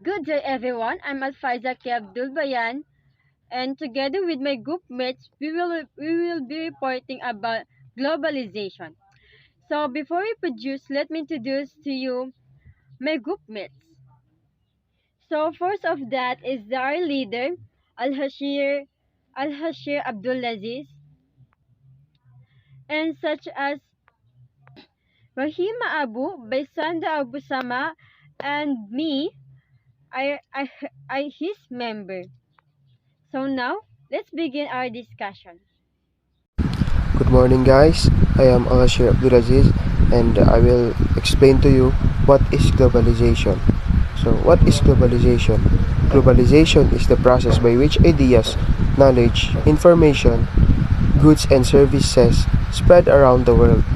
Good day everyone, I'm Alfaiza Abdul Bayan, and together with my group mates, we will be reporting about globalization. So before we produce, let me introduce to you my group mates. So first of that is our leader, Al-Hashir Abdulaziz, and such as Rahima Abu, Baisanda Abu Sama, and me, I his member. So now, let's begin our discussion. Good morning, guys. I am Alashir Abdulaziz, and I will explain to you what is globalization. So, what is globalization? Globalization is the process by which ideas, knowledge, information, goods, and services spread around the world.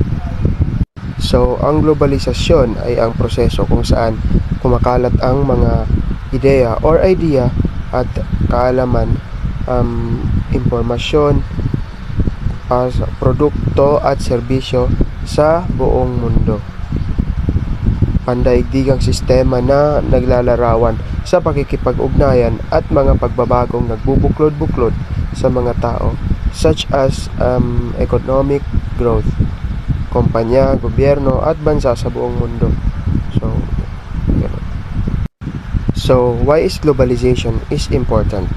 So, ang globalisasyon ay ang proseso kung saan kumakalat ang mga ideya or idea at kaalaman, impormasyon, produkto at serbisyo sa buong mundo. Pandaigdigang sistema na naglalarawan sa pakikipag-ugnayan at mga pagbabagong nagbubuklod-buklod sa mga tao, such as economic growth, kumpanya, gobyerno at bansa sa buong mundo. So why is globalization is important?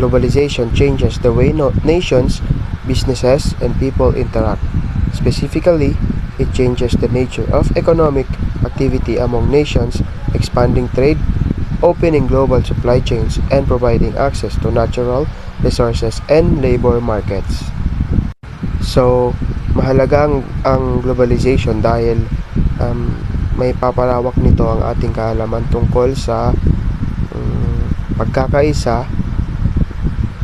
Globalization changes the way nations, businesses, and people interact. Specifically, it changes the nature of economic activity among nations, expanding trade, opening global supply chains, and providing access to natural resources and labor markets. So, mahalaga ang globalization dahil may papalawak nito ang ating kaalaman tungkol sa pagkakaisa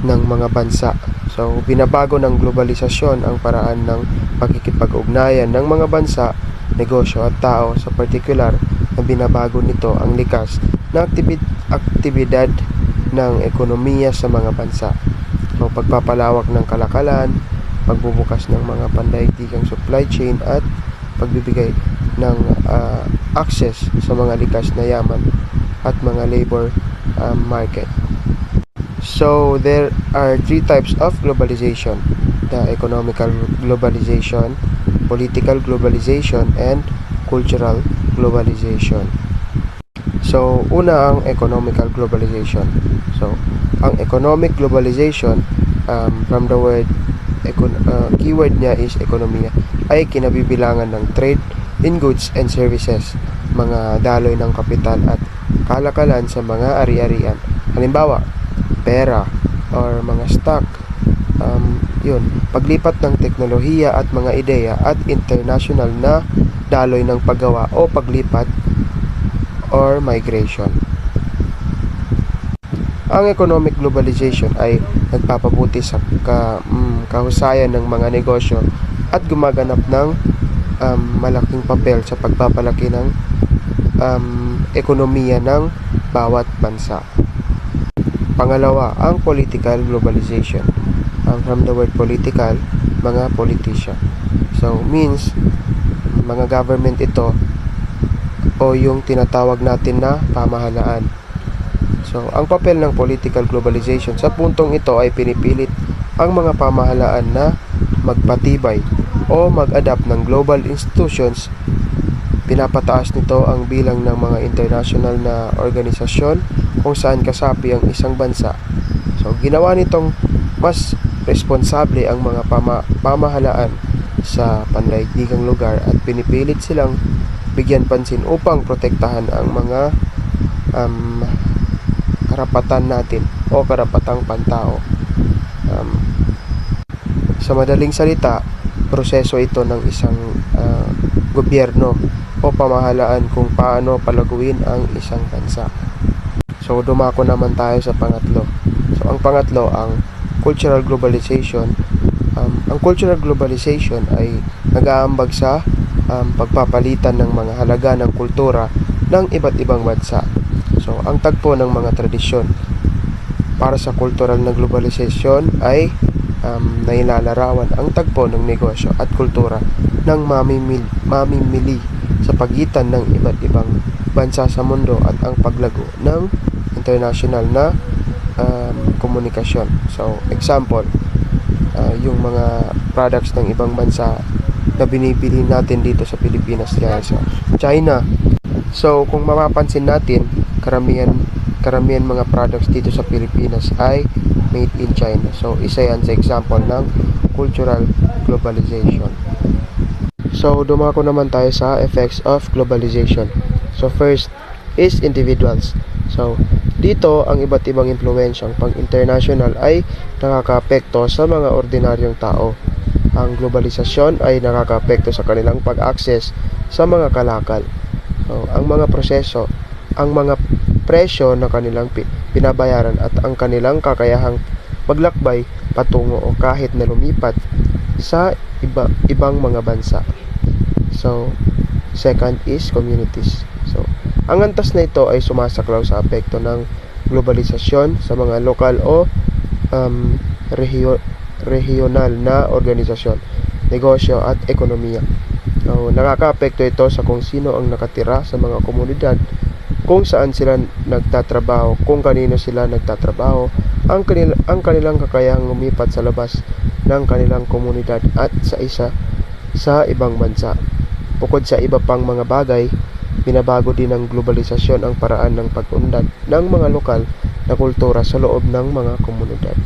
ng mga bansa. So, binabago ng globalisasyon ang paraan ng pakikipag-ugnayan ng mga bansa, negosyo at tao. Sa partikular, na binabago nito ang likas na aktibidad ng ekonomiya sa mga bansa. So, pagpapalawak ng kalakalan, pagbubukas ng mga pandaigdigang supply chain at pagbibigay ng access sa mga likas na yaman at mga labor market. So there are three types of globalization: the economical globalization, political globalization, and cultural globalization. So una ang economical globalization. So ang economic globalization, from the word keyword niya is ekonomiya, ay kinabibilangan ng trade in goods and services, mga daloy ng kapital at kalakalan sa mga ari-arian. Halimbawa, pera or mga stock, paglipat ng teknolohiya at mga ideya at international na daloy ng paggawa o paglipat or migration. Ang economic globalization ay nagpapabuti sa kahusayan ng mga negosyo at gumaganap ng malaking papel sa pagpapalaki ng ekonomiya ng bawat bansa. Pangalawa, ang political globalization. From the word political, mga politician. So, means, mga government ito o yung tinatawag natin na pamahalaan. So, ang papel ng political globalization sa puntong ito ay pinipilit ang mga pamahalaan na magpatibay o mag-adapt ng global institutions. Pinapataas nito ang bilang ng mga international na organisasyon kung saan kasapi ang isang bansa. So, ginawa nitong mas responsable ang mga pamahalaan sa pandaigdigang lugar at pinipilit silang bigyan pansin upang protektahan ang mga karapatan natin o karapatang pantao. Sa madaling salita, proseso ito ng isang gobyerno o pamahalaan kung paano palaguin ang isang bansa. So, dumako naman tayo sa pangatlo. So, ang pangatlo, ang cultural globalization. Ang cultural globalization ay nag-aambag sa pagpapalitan ng mga halaga ng kultura ng iba't ibang bansa. So, ang tagpo ng mga tradisyon para sa cultural na globalization ay nailalarawan ang tagpo ng negosyo at kultura ng mamimili sa pagitan ng iba't ibang bansa sa mundo at ang paglago ng international na komunikasyon. So, example, yung mga products ng ibang bansa na binibili natin dito sa Pilipinas gaya sa China. So, kung mapapansin natin, karamihan mga products dito sa Pilipinas ay made in China. So, isa yan sa example ng cultural globalization. So, dumako naman tayo sa effects of globalization. So, first is individuals. So, dito ang iba't ibang impluwensyang pang-international ay nakakaapekto sa mga ordinaryong tao. Ang globalisasyon ay nakakaapekto sa kanilang pag-access sa mga kalakal. So, ang mga proseso, ang mga presyo na kanilang pinabayaran at ang kanilang kakayahang maglakbay patungo o kahit na lumipat sa ibang mga bansa. So, second is communities. So, ang antas na ito ay sumasaklaw sa apekto ng globalisasyon sa mga lokal o regional na organisasyon, negosyo at ekonomiya. So, nakakaapekto ito sa kung sino ang nakatira sa mga komunidad, kung saan sila nagtatrabaho, kung kanino sila nagtatrabaho, ang kanilang kakayahang lumipat sa labas ng kanilang komunidad at sa ibang bansa. Bukod sa iba pang mga bagay, binabago din ng globalisasyon ang paraan ng pag-unlad ng mga lokal na kultura sa loob ng mga komunidad.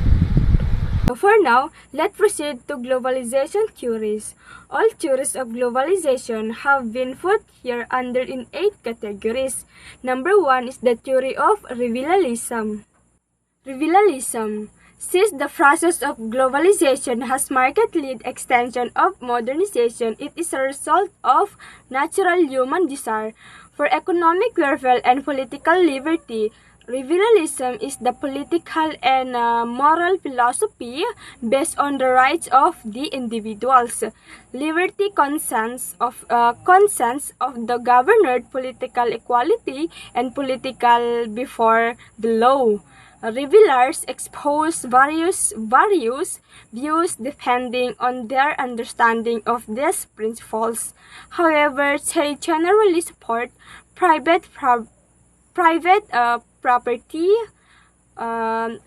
For now, let's proceed to globalization theories. All theories of globalization have been put here under in 8 categories. Number 1 is the theory of revivalism. Revivalism. Since the process of globalization has markedly extension of modernization, it is a result of natural human desire for economic welfare and political liberty. Revivalism is the political and moral philosophy based on the rights of the individuals, liberty, conscience of the governed, political equality, and political before the law. Revealers expose various views depending on their understanding of these principles. However, they generally support private property,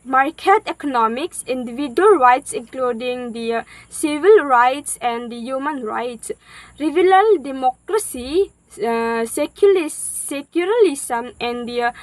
market economics, individual rights including the civil rights and the human rights, reveal democracy, secularism, and the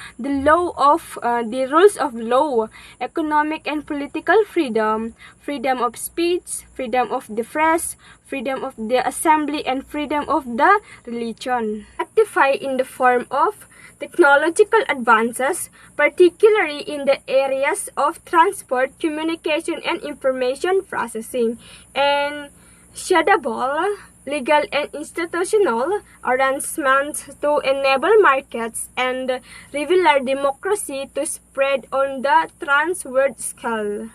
rules of law, economic and political freedom, freedom of speech, freedom of the press, freedom of the assembly, and freedom of the religion. Rectify in the form of technological advances, particularly in the areas of transport, communication, and information processing, and shareable, legal and institutional arrangements to enable markets and reveal democracy to spread on the transworld scale.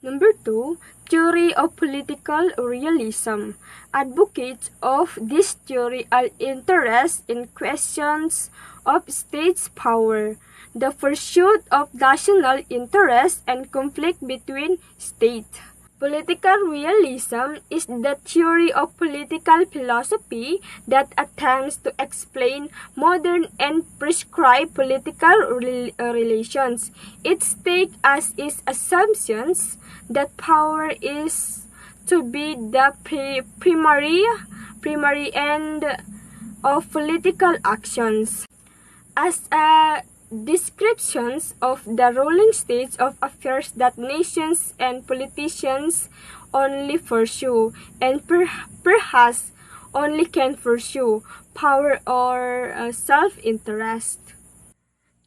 Number 2, theory of political realism. Advocates of this theory are interested in questions of states' power, the pursuit of national interest, and conflict between states. Political realism is the theory of political philosophy that attempts to explain modern and prescribed political relations. It takes as its assumptions that power is to be the primary end of political actions. As a descriptions of the ruling state of affairs that nations and politicians only pursue, and perhaps only can pursue, power or self-interest.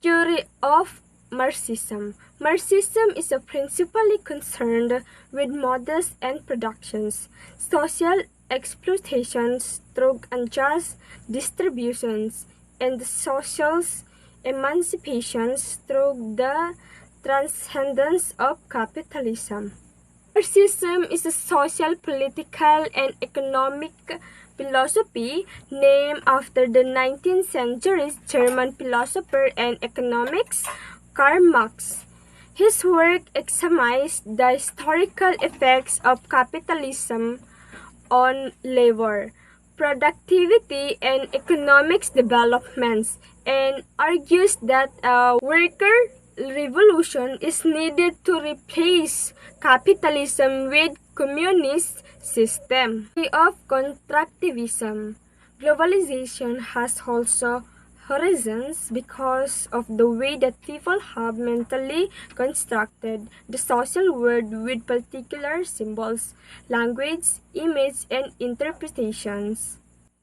Theory of Marxism. Marxism is principally concerned with models and productions, social exploitations through unjust distributions, and the social emancipations through the transcendence of capitalism. Marxism is a social, political, and economic philosophy named after the 19th century German philosopher and economist Karl Marx. His work examines the historical effects of capitalism on labor, productivity and economics developments, and argues that a worker revolution is needed to replace capitalism with communist system. Of constructivism, globalization has also horizons because of the way that people have mentally constructed the social world with particular symbols, language, image, and interpretations.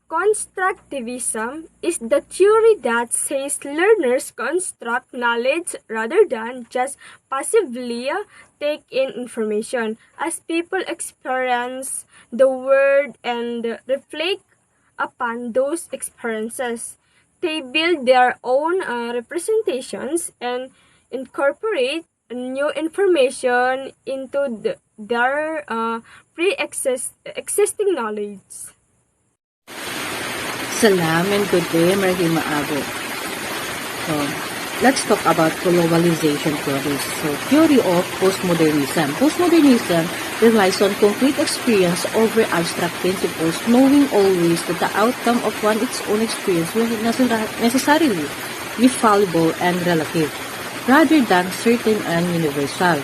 Constructivism is the theory that says learners construct knowledge rather than just passively take in information. As people experience the world and reflect upon those experiences, they build their own representations and incorporate new information into their pre-existing knowledge. Salam and good day, marahil maabot. So, let's talk about globalization theories. So, theory of postmodernism. Postmodernism relies on concrete experience over abstract principles, knowing always that the outcome of one's own experience will necessarily be fallible and relative, rather than certain and universal.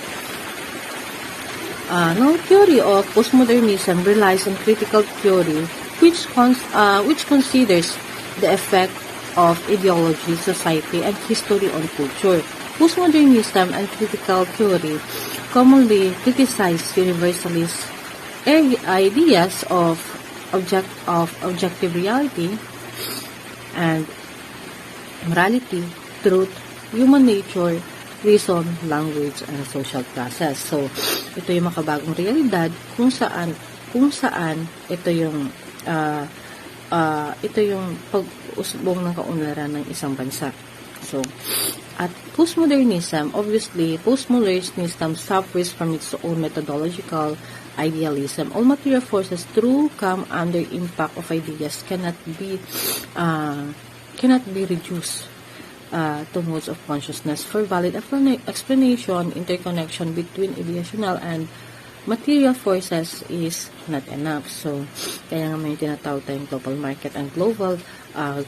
No theory of postmodernism relies on critical theory, which considers the effect of ideology, society, and history on culture. Postmodernism and critical theory commonly criticize universalist ideas of objective reality and morality, truth, human nature, reason, language, and social classes. So, ito yung makabagong realidad kung saan ito yung pag-usbong ng kaunlaran ng isang bansa. So, at postmodernism, obviously, postmodernism suffers from its own methodological idealism. All material forces through come under impact of ideas cannot be reduced to modes of consciousness. For valid explanation, interconnection between ideational and material forces is not enough. So, kaya nga may tinatawag tayong global market and global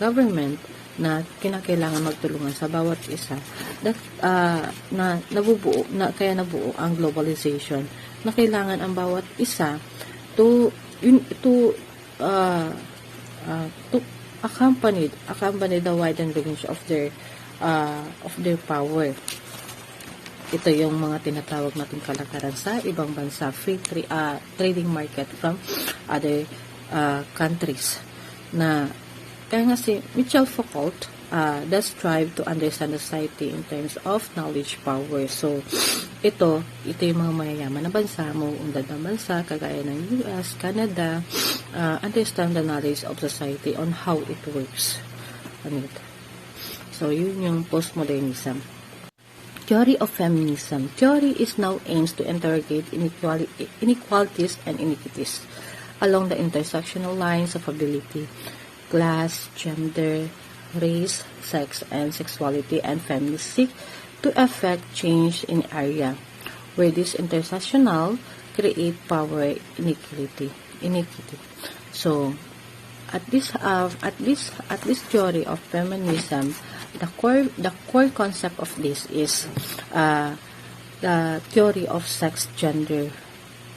government na kinakailangan magtulungan sa bawat isa that kaya nabuo ang globalization na kailangan ang bawat isa to accompany the wide range of their power. Ito yung mga tinatawag nating kalakaran sa ibang bansa, free trading market from other countries. Na kaya nga si Michel Foucault does strive to understand society in terms of knowledge power. So, ito yung mga mayayaman na bansa, mauundad na bansa, kagaya ng US, Canada, understand the knowledge of society on how it works. So, yun yung postmodernism. Theory of feminism. Theory is now aims to interrogate inequalities and iniquities along the intersectional lines of ability, class, gender, race, sex, and sexuality, and feminists seek to effect change in area where this intersectional create power inequity. So, at this theory of feminism, the core concept of this is the theory of sex, gender,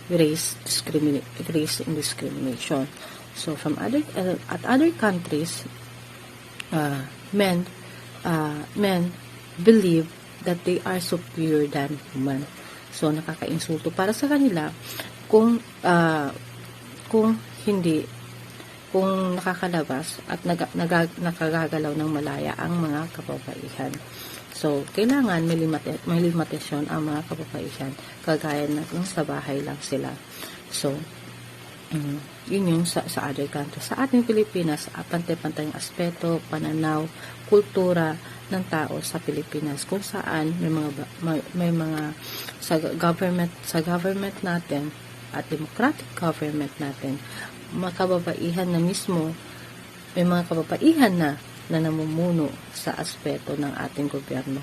race and discrimination. So from other countries, men believe that they are superior than women. So nakakainsulto para sa kanila kung nakakalabas at nakagagalaw ng malaya ang mga kababaihan. So, kailangan may limitasyon ang mga kababaihan, kagaya na kung sa bahay lang sila. So, yun yung sa other countries. Sa ating Pilipinas, pantay-pantay yung aspeto, pananaw, kultura ng tao sa Pilipinas, kung saan may mga sa government natin at democratic government natin, mga kababaihan na mismo, may mga kababaihan na namumuno sa aspeto ng ating gobyerno.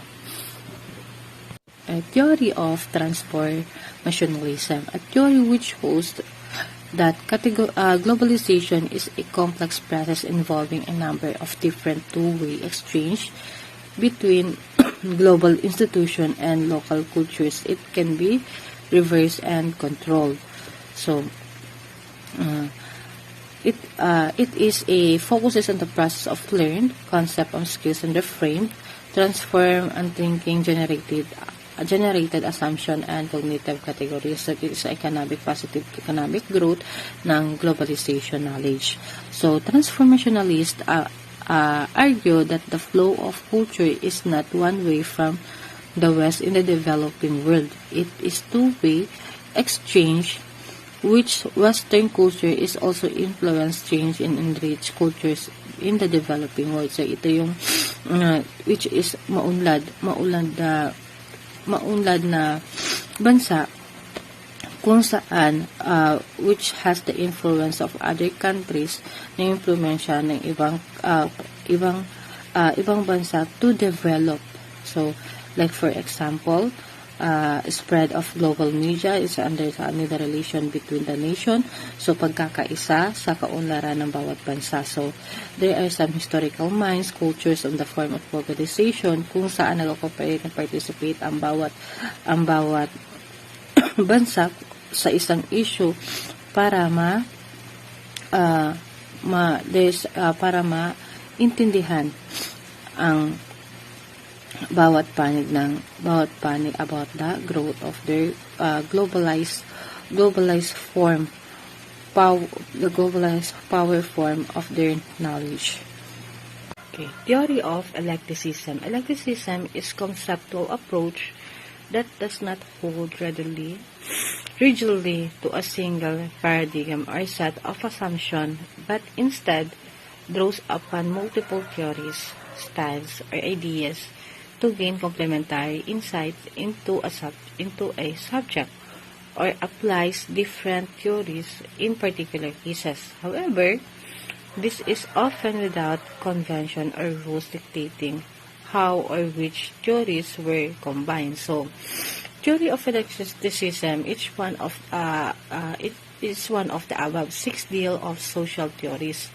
A theory of transformationalism, a theory which holds that globalization is a complex process involving a number of different two-way exchange between global institutions and local cultures. It can be reversed and controlled. So, uh, it is a focuses on the process of learned concept of skills and reframed, transform and thinking generated assumption and cognitive categories. So, it is economic positive economic growth ng globalization knowledge. So, transformationalists argue that the flow of culture is not one way from the West in the developing world. It is two-way exchange which Western culture is also influence change and enrich cultures in the developing world. So ito yung which is maunlad na bansa kung saan which has the influence of other countries na impluwensya ng ibang bansa to develop. So like for example, spread of global media is under the relation between the nation. So, pagkakaisa sa kaunlaran ng bawat bansa. So, there are some historical minds, cultures on the form of globalization kung saan nag-cooperate and participate ang bawat bansa sa isang issue para para maintindihan ang bawat panig about the growth of their globalized form the globalized power form of their knowledge. Okay. Theory of eclecticism. Eclecticism is conceptual approach that does not hold rigidly to a single paradigm or set of assumption, but instead draws upon multiple theories, styles, or ideas to gain complementary insights into a subject or applies different theories in particular cases. However, this is often without convention or rules dictating how or which theories were combined. So, theory of eclecticism it is one of the above 6 deal of social theories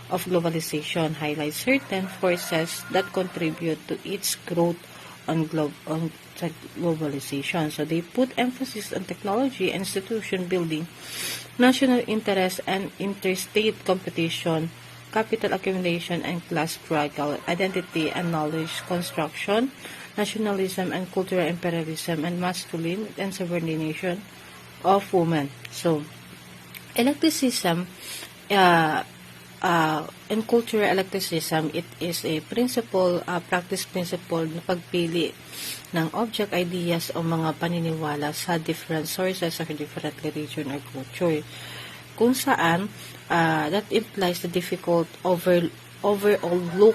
of globalization highlights certain forces that contribute to its growth on globalization. So they put emphasis on technology and institution building, national interest and interstate competition, capital accumulation and class struggle, identity and knowledge construction, nationalism and cultural imperialism, and masculine and subordination of women. So, eclecticism in cultural eclecticism, it is a practice principle na pagpili ng object, ideas o mga paniniwala sa different sources of different religion or culture. Kung saan, that implies the difficult overall look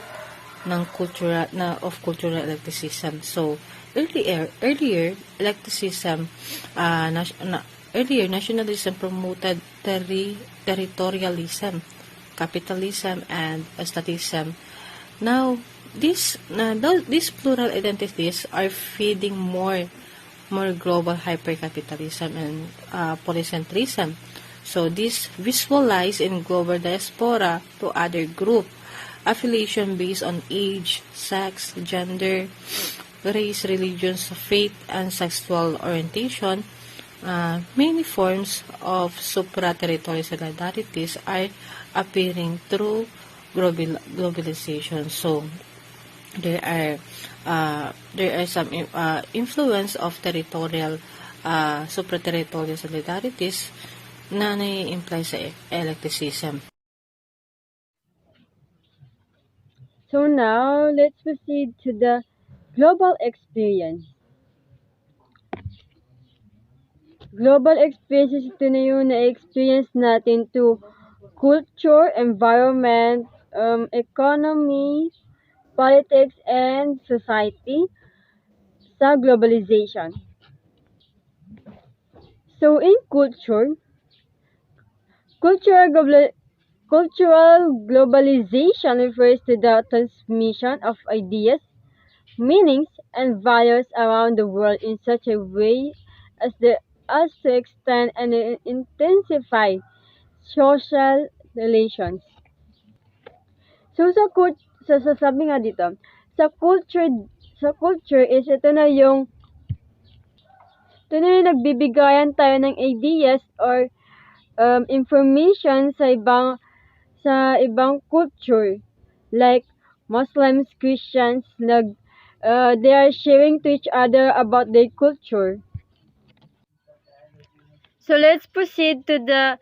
ng cultural eclecticism. So, earlier eclecticism, nationalism promoted territorialism, capitalism, and statism. Now, these plural identities are feeding more global hypercapitalism and polycentrism. So, this visualize in global diaspora to other group affiliation based on age, sex, gender, race, religion, faith, and sexual orientation. Many forms of supra-territorial solidarities are appearing through globalization. So, there are some influence of supra-territorial solidarities na nai-imply sa eclecticism. So now, let's proceed to the global experience. Global experiences, ito na yung na-experience natin to culture, environment, economy, politics, and society sa globalization. So, in cultural globalization refers to the transmission of ideas, meanings, and values around the world in such a way as to extend and intensify social relations. So sabi nga dito, sa culture is ito na yung nagbibigayan tayo ng ideas or information sa ibang culture, like Muslims, Christians, they are sharing to each other about their culture. So let's proceed to the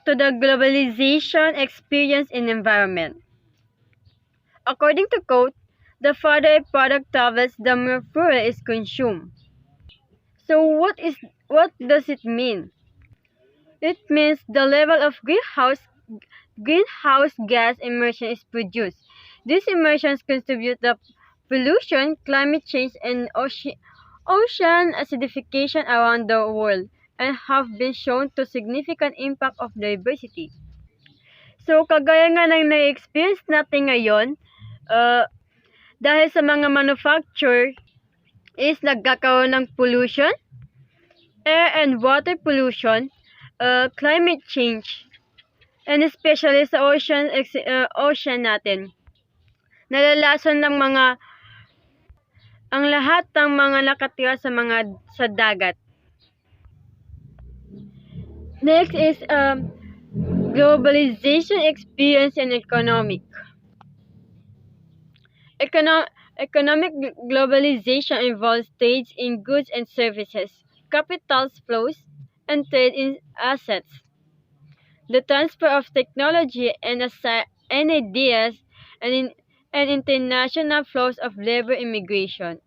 globalization experience in environment. According to quote, the further a product travels, the more fuel is consumed. So what does it mean? It means the level of greenhouse gas emission is produced. These emissions contribute to pollution, climate change, and ocean acidification around the world, and have been shown to significant impact of diversity. So, kagaya nga ng na-experience natin ngayon, dahil sa mga manufacture is nagkakaroon ng pollution, air and water pollution, climate change, and especially sa ocean natin. Nalalason ng ang lahat ng mga nakatira sa dagat. Next is globalization experience and economic. Economic globalization involves trade in goods and services, capital flows, and trade in assets. The transfer of technology and ideas and international flows of labor immigration.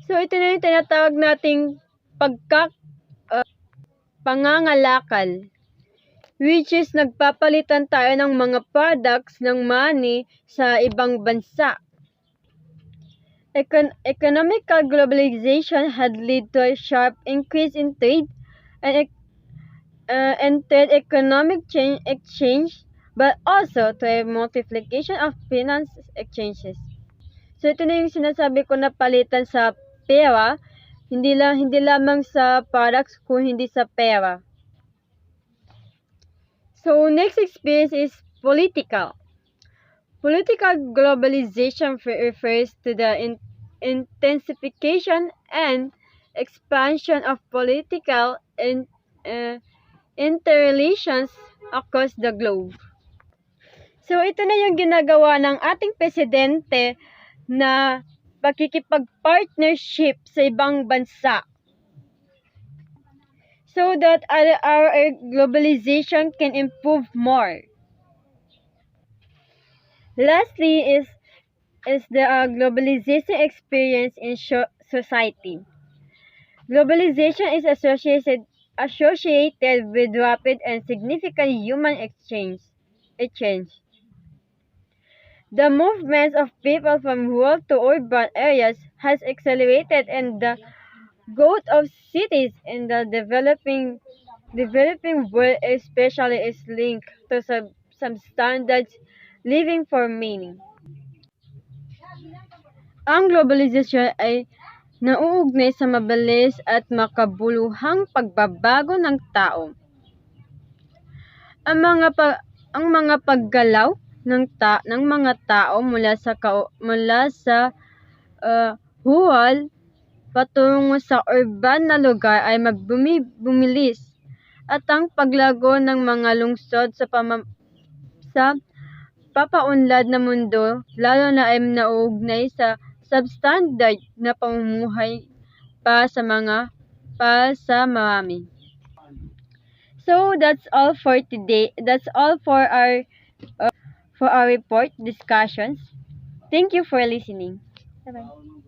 So ito na yung tinatawag nating pangangalakal, which is nagpapalitan tayo ng mga products ng money sa ibang bansa. Economical globalization had led to a sharp increase in trade and trade economic exchange, but also to a multiplication of finance exchanges. So ito na yung sinasabi ko na palitan sa pera, hindi lamang sa products kung hindi sa pera. So next experience is political. Political globalization refers to the intensification and expansion of political interrelations across the globe. So ito na yung ginagawa ng ating presidente na pakikipag-partnership sa ibang bansa, so that our globalization can improve more. Lastly is the globalization experience in society. Globalization is associated with rapid and significant human exchange. The movements of people from rural to urban areas has accelerated, and the growth of cities in the developing world especially is linked to some standards living for many. Ang globalisasyon ay nauugnay sa mabilis at makabuluhang pagbabago ng tao. Ang mga paggalaw ng mga tao mula sa rural patungo sa urban na lugar ay bumilis, at ang paglago ng mga lungsod sa papaunlad na mundo lalo na ay nauugnay sa substandard na pamumuhay para sa marami. So that's all for today. That's all for our report discussions. Thank you for listening. Bye-bye.